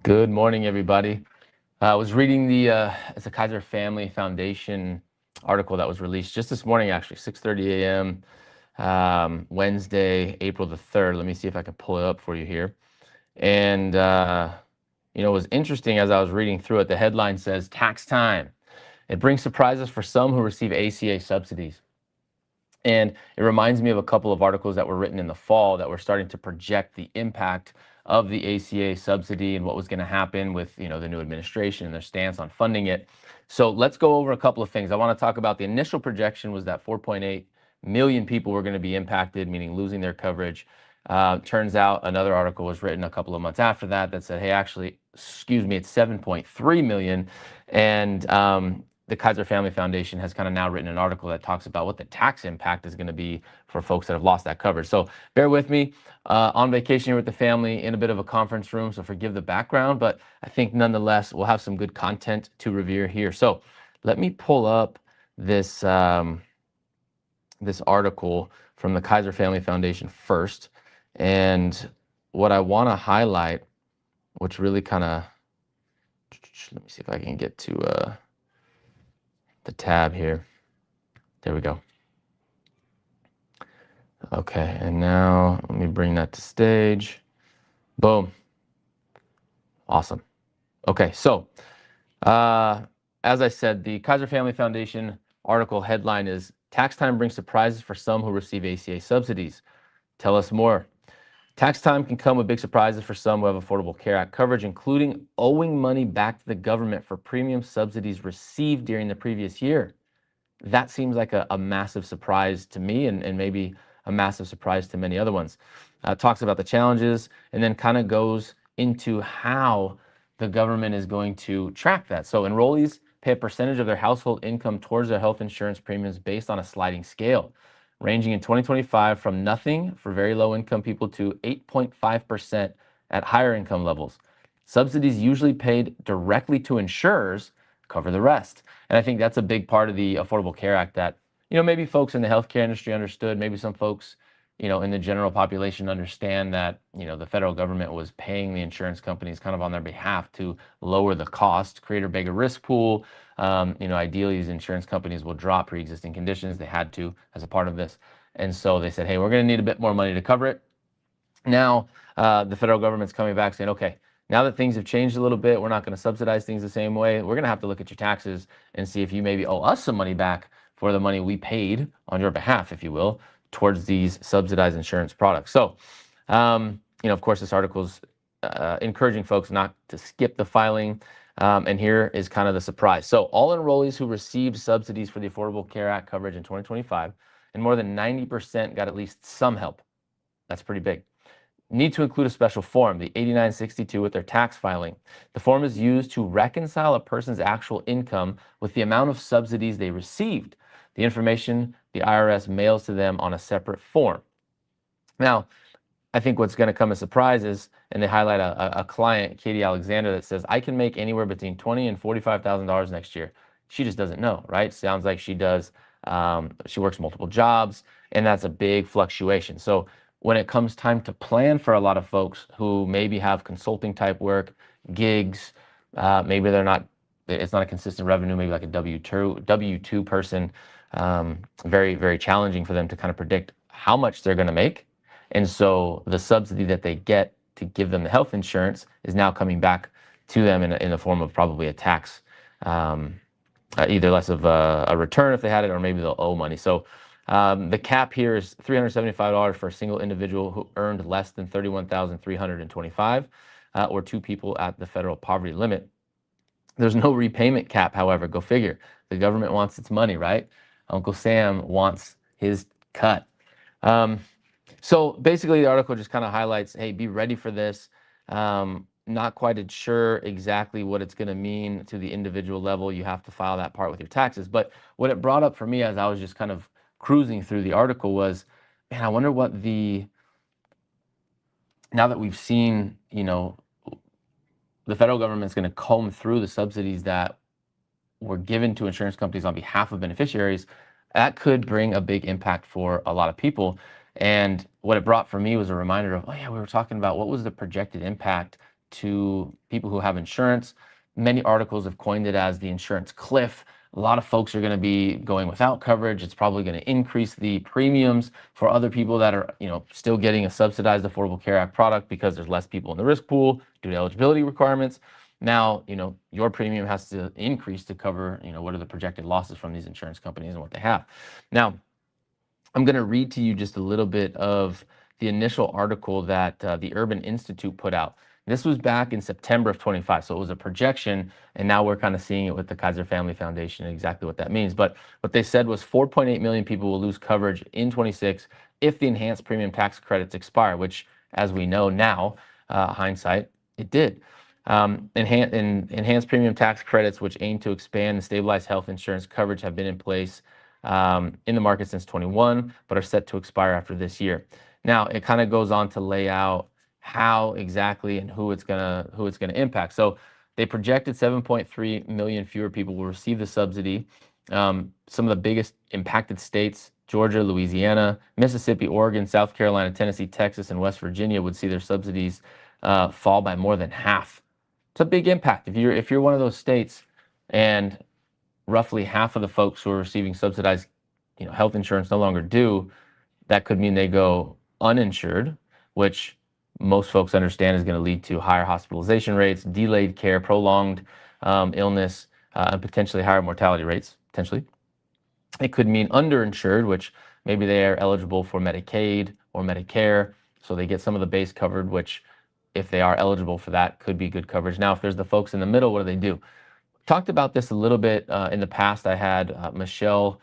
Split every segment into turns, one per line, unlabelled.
Good morning, everybody. I was reading it's a Kaiser Family Foundation article that was released just this morning, actually, 6:30 a.m., Wednesday, April the 3rd. Let me see if I can pull it up for you here. And, it was interesting as I was reading through it. The headline says, "Tax Time. It brings surprises for some who receive ACA subsidies." And it reminds me of a couple of articles that were written in the fall that were starting to project the impact of the ACA subsidy and what was going to happen with, the new administration and their stance on funding it. So let's go over a couple of things. I want to talk about the initial projection was that 4.8 million people were going to be impacted, meaning losing their coverage. Turns out another article was written a couple of months after that said, hey, actually, it's 7.3 million. And the Kaiser Family Foundation has kind of now written an article that talks about what the tax impact is going to be for folks that have lost that coverage. So bear with me. On vacation here with the family in a bit of a conference room, so forgive the background, but I think nonetheless we'll have some good content to review here. So let me pull up this this article from the Kaiser Family Foundation first. And what I want to highlight, which really kind of, let me see if I can get to the tab here. There we go. Okay, and now let me bring that to stage. Boom. Awesome. Okay, so as I said, the Kaiser Family Foundation article headline is "Tax Time Brings Surprises for Some Who Receive ACA Subsidies." Tell us more. Tax time can come with big surprises for some who have Affordable Care Act coverage, including owing money back to the government for premium subsidies received during the previous year. That seems like a massive surprise to me and maybe a massive surprise to many other ones. Talks about the challenges and then kind of goes into how the government is going to track that. So enrollees pay a percentage of their household income towards their health insurance premiums based on a sliding scale, ranging in 2025 from nothing for very low income people to 8.5% at higher income levels. Subsidies usually paid directly to insurers cover the rest. And I think that's a big part of the Affordable Care Act that, maybe folks in the healthcare industry understood, maybe some folks, in the general population understand that, the federal government was paying the insurance companies kind of on their behalf to lower the cost, create a bigger risk pool. Ideally, these insurance companies will drop pre-existing conditions. They had to as a part of this. And so they said, hey, we're going to need a bit more money to cover it. Now, the federal government's coming back saying, okay, now that things have changed a little bit, we're not going to subsidize things the same way. We're going to have to look at your taxes and see if you maybe owe us some money back for the money we paid on your behalf, if you will, towards these subsidized insurance products. So, of course, this article's encouraging folks not to skip the filing. And here is kind of the surprise. So all enrollees who received subsidies for the Affordable Care Act coverage in 2025, and more than 90% got at least some help. That's pretty big. Need to include a special form, the 8962, with their tax filing. The form is used to reconcile a person's actual income with the amount of subsidies they received. The information the IRS mails to them on a separate form. Now, I think what's going to come as a surprise is, and they highlight a client, Katie Alexander, that says, I can make anywhere between $20,000 and $45,000 next year. She just doesn't know, right? Sounds like she does. She works multiple jobs, and that's a big fluctuation. So when it comes time to plan for a lot of folks who maybe have consulting type work, gigs, maybe it's not a consistent revenue, maybe like a W-2 person, very, very challenging for them to kind of predict how much they're going to make. And so the subsidy that they get to give them the health insurance is now coming back to them in the form of probably a tax, either less of a return if they had it, or maybe they'll owe money. So the cap here is $375 for a single individual who earned less than $31,325, or two people at the federal poverty limit. There's no repayment cap, however. Go figure. The government wants its money, right? Uncle Sam wants his cut. So basically, the article just kind of highlights, hey, be ready for this. Not quite sure exactly what it's going to mean to the individual level. You have to file that part with your taxes. But what it brought up for me as I was just kind of cruising through the article was, man, I wonder what now that we've seen, the federal government's going to comb through the subsidies that were given to insurance companies on behalf of beneficiaries, that could bring a big impact for a lot of people. And what it brought for me was a reminder of, oh yeah, we were talking about what was the projected impact to people who have insurance. Many articles have coined it as the insurance cliff. A lot of folks are going to be going without coverage. It's probably going to increase the premiums for other people that are, still getting a subsidized Affordable Care Act product because there's less people in the risk pool due to eligibility requirements. Now, your premium has to increase to cover, what are the projected losses from these insurance companies and what they have. Now, I'm going to read to you just a little bit of the initial article that the Urban Institute put out. This was back in September of 25, so it was a projection, and now we're kind of seeing it with the Kaiser Family Foundation and exactly what that means. But what they said was 4.8 million people will lose coverage in 26 if the enhanced premium tax credits expire, which, as we know now, hindsight, it did. Enhanced premium tax credits, which aim to expand and stabilize health insurance coverage, have been in place in the market since 21, but are set to expire after this year. Now, it kind of goes on to lay out how exactly and who it's gonna impact. So they projected 7.3 million fewer people will receive the subsidy. Some of the biggest impacted states: Georgia, Louisiana, Mississippi, Oregon, South Carolina, Tennessee, Texas, and West Virginia would see their subsidies fall by more than half. It's a big impact. If you're one of those states and roughly half of the folks who are receiving subsidized, health insurance no longer do, that could mean they go uninsured, which most folks understand is going to lead to higher hospitalization rates, delayed care, prolonged illness, and potentially higher mortality rates, potentially. It could mean underinsured, which maybe they are eligible for Medicaid or Medicare, so they get some of the base covered, which, if they are eligible for that, could be good coverage. Now, if there's the folks in the middle, what do? Talked about this a little bit in the past. I had Michelle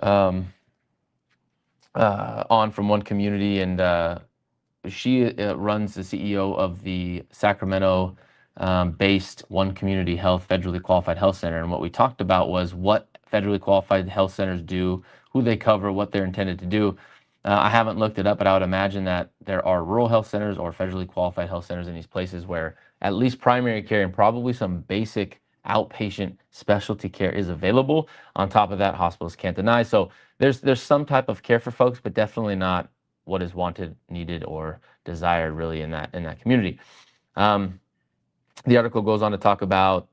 on from One Community, and she runs the CEO of the Sacramento based One Community Health federally qualified health center. And what we talked about was what federally qualified health centers do, who they cover, what they're intended to do. I haven't looked it up, but I would imagine that there are rural health centers or federally qualified health centers in these places where at least primary care and probably some basic outpatient specialty care is available. On top of that, hospitals can't deny. So there's some type of care for folks, but definitely not what is wanted, needed, or desired really in that community. The article goes on to talk about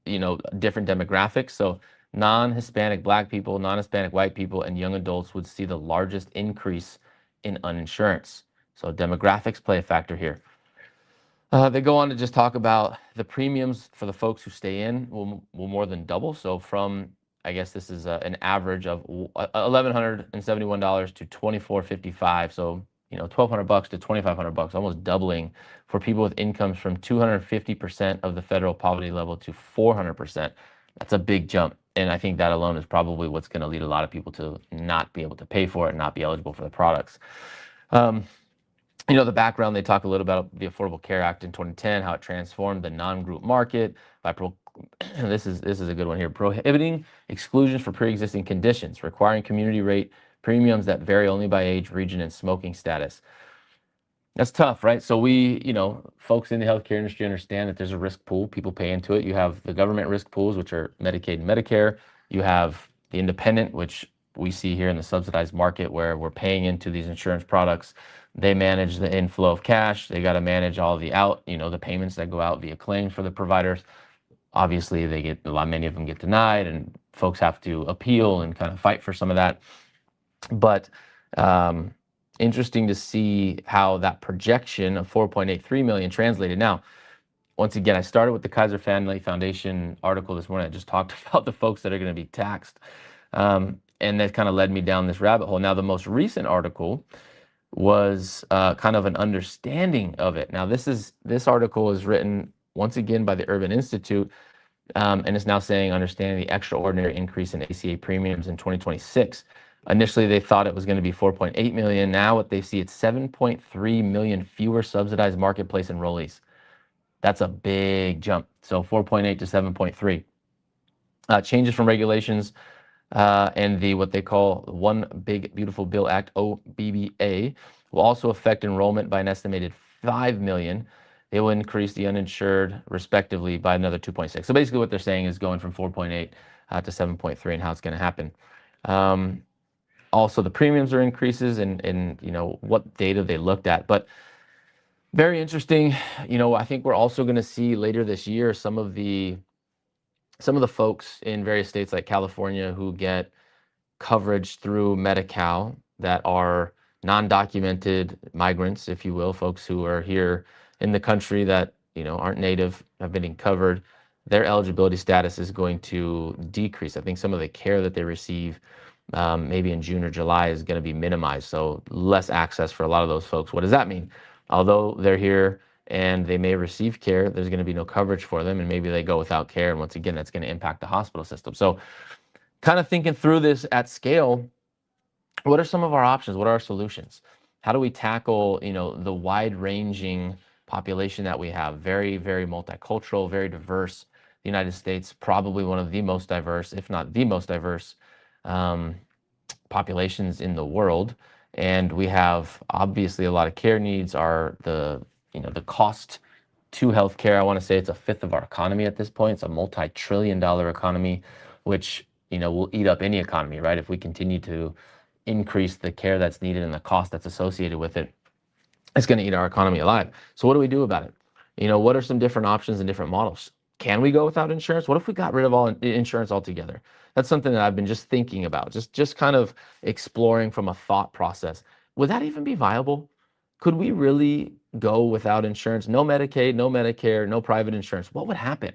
different demographics. So non-Hispanic Black people, non-Hispanic white people, and young adults would see the largest increase in uninsurance. So demographics play a factor here. They go on to just talk about the premiums for the folks who stay in will more than double. So from, I guess this is an average of $1,171 to $2,455. So $1,200 to $2,500, almost doubling for people with incomes from 250% of the federal poverty level to 400%. That's a big jump, and I think that alone is probably what's going to lead a lot of people to not be able to pay for it and not be eligible for the products. The background, they talk a little about the Affordable Care Act in 2010, how it transformed the non-group market by this is a good one here: prohibiting exclusions for pre-existing conditions, requiring community rate premiums that vary only by age, region, and smoking status. That's tough, right? So we, folks in the healthcare industry understand that there's a risk pool. People pay into it. You have the government risk pools, which are Medicaid and Medicare. You have the independent, which we see here in the subsidized market, where we're paying into these insurance products. They manage the inflow of cash. They got to manage all the the payments that go out via claims for the providers. Obviously, many of them get denied, and folks have to appeal and kind of fight for some of that. But interesting to see how that projection of 4.83 million translated. Now, once again, I started with the Kaiser Family Foundation article this morning. I just talked about the folks that are going to be taxed. And that kind of led me down this rabbit hole. Now, the most recent article was kind of an understanding of it. Now, this article is written once again by the Urban Institute, and it's now saying understanding the extraordinary increase in ACA premiums in 2026. Initially, they thought it was going to be 4.8 million. Now, what they see, it's 7.3 million fewer subsidized marketplace enrollees. That's a big jump. So 4.8 to 7.3. Changes from regulations and what they call One Big Beautiful Bill Act, OBBA, will also affect enrollment by an estimated 5 million. They will increase the uninsured, respectively, by another 2.6. So basically what they're saying is going from 4.8 to 7.3 and how it's going to happen. Also, the premiums are increases and what data they looked at. But Very interesting. I think we're also going to see later this year some of the folks in various states like California who get coverage through Medi-Cal that are non-documented migrants, if you will, folks who are here in the country that aren't native, have been covered. Their eligibility status is going to decrease. I think some of the care that they receive, maybe in June or July, is going to be minimized. So less access for a lot of those folks. What does that mean? Although they're here and they may receive care, there's going to be no coverage for them, and maybe they go without care. And once again, that's going to impact the hospital system. So kind of thinking through this at scale, what are some of our options? What are our solutions? How do we tackle, the wide-ranging population that we have? Very, very multicultural, very diverse. The United States, probably one of the most diverse, if not the most diverse, um, populations in the world. And we have obviously a lot of care needs. The cost to healthcare, I want to say it's a fifth of our economy at this point. It's a multi-trillion-dollar economy, which will eat up any economy, right? If we continue to increase the care that's needed and the cost that's associated with it, it's going to eat our economy alive. So what do we do about it? What are some different options and different models? Can we go without insurance? What if we got rid of all insurance altogether? That's something that I've been just thinking about, just kind of exploring from a thought process. Would that even be viable? Could we really go without insurance? No Medicaid, no Medicare, no private insurance. What would happen?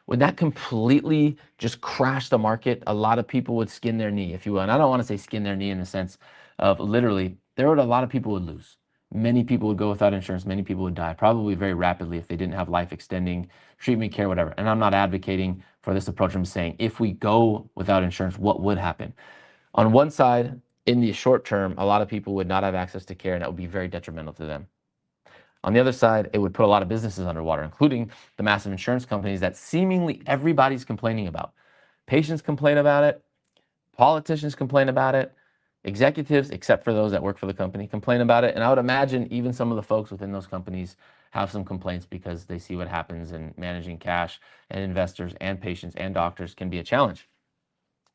Would that completely just crash the market? A lot of people would skin their knee, if you will. And I don't want to say skin their knee in the sense of literally, there would a lot of people would lose. Many people would go without insurance. Many people would die, probably very rapidly if they didn't have life extending treatment care, whatever. And I'm not advocating for this approach. I'm saying if we go without insurance, what would happen? On one side, in the short term, a lot of people would not have access to care, and that would be very detrimental to them. On the other side, it would put a lot of businesses underwater, including the massive insurance companies that seemingly everybody's complaining about. Patients complain about it. Politicians complain about it. Executives, except for those that work for the company, complain about it. And I would imagine even some of the folks within those companies have some complaints because they see what happens, and managing cash and investors and patients and doctors can be a challenge.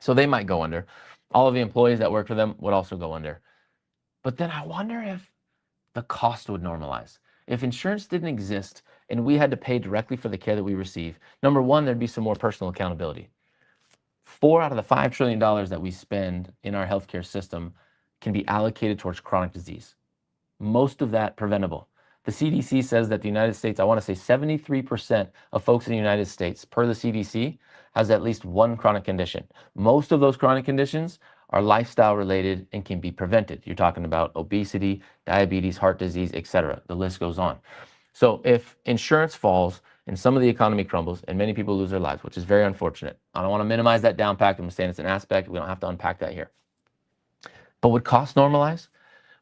So they might go under. All of the employees that work for them would also go under. But then I wonder if the cost would normalize. If insurance didn't exist and we had to pay directly for the care that we receive, number one, there'd be some more personal accountability. 4 out of the $5 trillion that we spend in our healthcare system can be allocated towards chronic disease. Most of that preventable. The CDC says that the United States, I want to say 73% of folks in the United States, per the CDC, has at least one chronic condition. Most of those chronic conditions are lifestyle related and can be prevented. You're talking about obesity, diabetes, heart disease, etc. The list goes on. So if insurance falls and some of the economy crumbles and many people lose their lives, which is very unfortunate, I don't want to minimize that downpact. I'm saying it's an aspect. We don't have to unpack that here. But would cost normalize?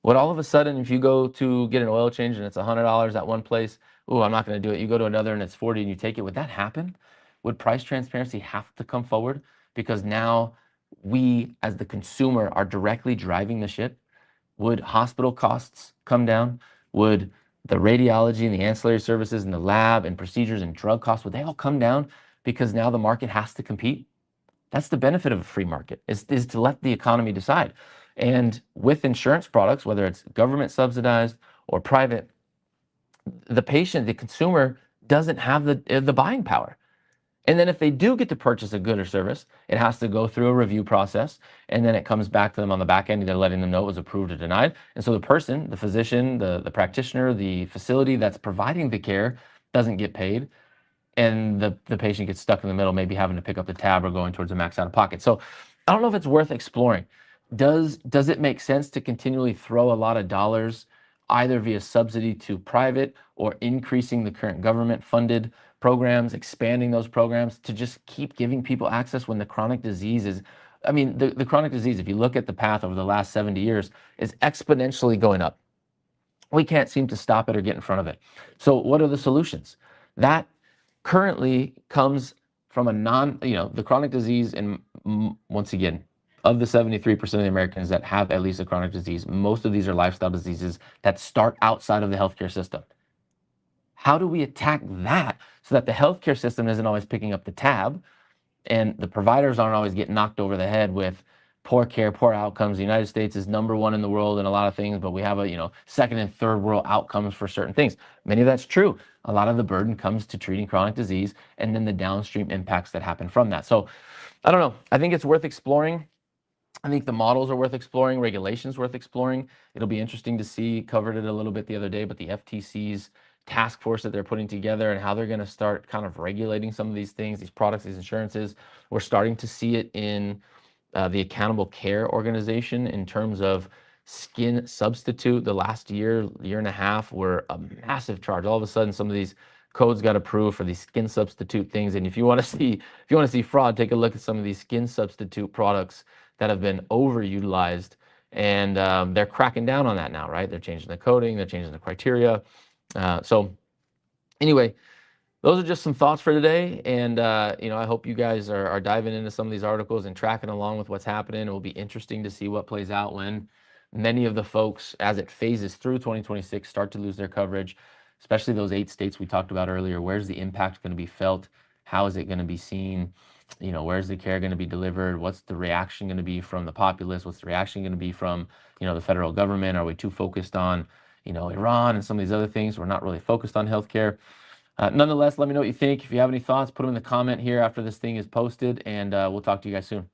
Would all of a sudden, if you go to get an oil change and it's $100 at one place, oh, I'm not going to do it. You go to another and it's 40 and you take it. Would that happen? Would price transparency have to come forward? Because now we, as the consumer, are directly driving the ship. Would hospital costs come down? Would the radiology and the ancillary services and the lab and procedures and drug costs, would they all come down because now the market has to compete? That's the benefit of a free market, is to let the economy decide. And with insurance products, whether it's government subsidized or private, the patient, the consumer, doesn't have the buying power. And then if they do get to purchase a good or service, it has to go through a review process, and then it comes back to them on the back end. They're letting them know it was approved or denied. And so the person, the physician, the practitioner, the facility that's providing the care doesn't get paid, and the patient gets stuck in the middle, maybe having to pick up the tab or going towards a max out of pocket. So I don't know if it's worth exploring. Does it make sense to continually throw a lot of dollars either via subsidy to private or increasing the current government funded programs, expanding those programs to just keep giving people access when the chronic disease is, I mean, the chronic disease, if you look at the path over the last 70 years, is exponentially going up. We can't seem to stop it or get in front of it. So what are the solutions? That currently comes from the chronic disease, and once again, of the 73% of the Americans that have at least a chronic disease, most of these are lifestyle diseases that start outside of the healthcare system. How do we attack that so that the healthcare system isn't always picking up the tab and the providers aren't always getting knocked over the head with poor care, poor outcomes. The United States is #1 in the world in a lot of things, but we have a second and third world outcomes for certain things. Many of that's true. A lot of the burden comes to treating chronic disease and then the downstream impacts that happen from that. So I don't know. I think it's worth exploring. I think the models are worth exploring, regulations worth exploring. It'll be interesting to see, covered it a little bit the other day, but the FTC's task force that they're putting together and how they're going to start kind of regulating some of these things, these products, these insurances. We're starting to see it in the Accountable Care Organization in terms of skin substitute. The last year and a half were a massive charge. All of a sudden, some of these codes got approved for these skin substitute things. And if you want to see fraud, take a look at some of these skin substitute products that have been overutilized, and they're cracking down on that now, right? They're changing the coding, they're changing the criteria. So anyway, those are just some thoughts for today. And, I hope you guys are diving into some of these articles and tracking along with what's happening. It will be interesting to see what plays out when many of the folks, as it phases through 2026, start to lose their coverage, especially those 8 states we talked about earlier. Where's the impact going to be felt? How is it going to be seen? Where's the care going to be delivered? What's the reaction going to be from the populace? What's the reaction going to be from, the federal government? Are we too focused on, Iran and some of these other things? We're not really focused on healthcare. Nonetheless, let me know what you think. If you have any thoughts, put them in the comment here after this thing is posted, and we'll talk to you guys soon.